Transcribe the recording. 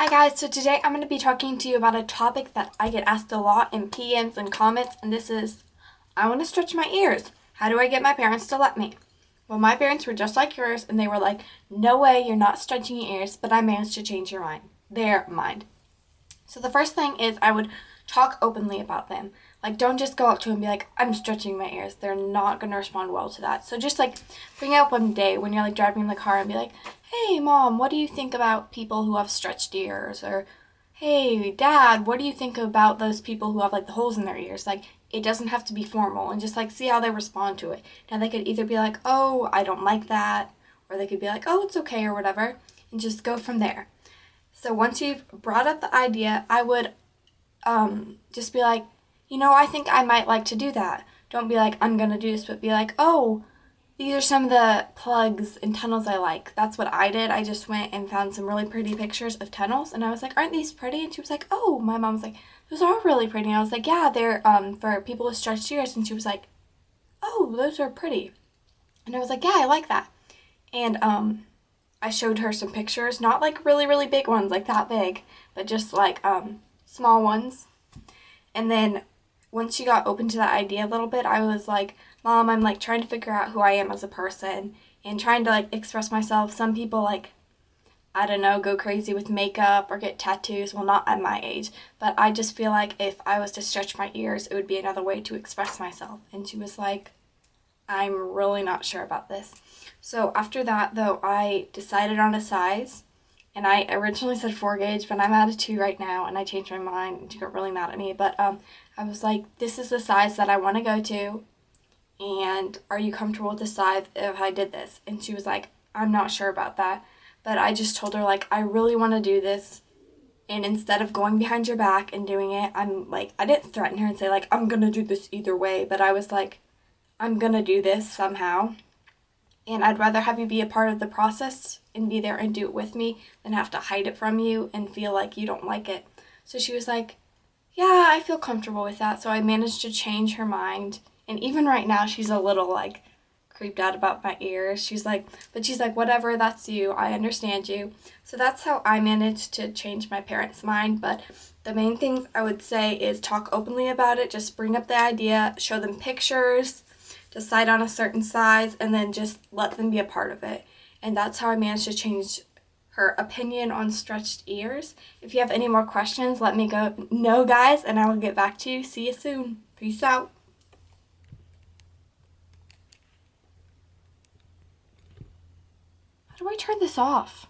Hi guys, so today I'm going to be talking to you about a topic that I get asked a lot in PMs and comments, and this is, I want to stretch my ears. How do I get my parents to let me? Well, my parents were just like yours, and they were like, no way, you're not stretching your ears, but I managed to change their mind. So the first thing is I would talk openly about them. Like, don't just go up to them and be like, I'm stretching my ears. They're not going to respond well to that. So just like bring it up one day when you're like driving in the car and be like, hey mom, what do you think about people who have stretched ears? Or hey dad, what do you think about those people who have like the holes in their ears? Like, it doesn't have to be formal, and just like see how they respond to it. Now they could either be like, oh, I don't like that, or they could be like, oh, it's okay, or whatever, and just go from there. So once you've brought up the idea, I would just be like, I think I might like to do that. Don't be like, I'm going to do this, but be like, oh, these are some of the plugs and tunnels I like. That's what I did. I just went and found some really pretty pictures of tunnels, and I was like, aren't these pretty? And she was like, oh, my mom was like, those are really pretty. And I was like, yeah, they're for people with stretched ears. And she was like, oh, those are pretty. And I was like, yeah, I like that. And I showed her some pictures, not like really, really big ones, like that big, but just like small ones. And then once she got open to that idea a little bit, I was like, Mom, I'm like trying to figure out who I am as a person and trying to like express myself. Some people like, I don't know, go crazy with makeup or get tattoos. Well, not at my age, but I just feel like if I was to stretch my ears, it would be another way to express myself. And she was like, I'm really not sure about this. So after that, though, I decided on a size, and I originally said 4 gauge, but I'm at a 2 right now, and I changed my mind, and she got really mad at me. But I was like, this is the size that I want to go to, and are you comfortable with the size if I did this? And she was like, I'm not sure about that. But I just told her, like, I really want to do this, and instead of going behind your back and doing it, I'm like, I didn't threaten her and say, like, I'm going to do this either way, but I was like, I'm going to do this somehow. And I'd rather have you be a part of the process and be there and do it with me than have to hide it from you and feel like you don't like it. So she was like, yeah, I feel comfortable with that. So I managed to change her mind. And even right now, she's a little like creeped out about my ears. She's like, whatever, that's you. I understand you. So that's how I managed to change my parents' mind. But the main things I would say is talk openly about it. Just bring up the idea, show them pictures, decide on a certain size, and then just let them be a part of it. And that's how I managed to change her opinion on stretched ears. If you have any more questions, let me know, guys, and I will get back to you. See you soon. Peace out. How do I turn this off?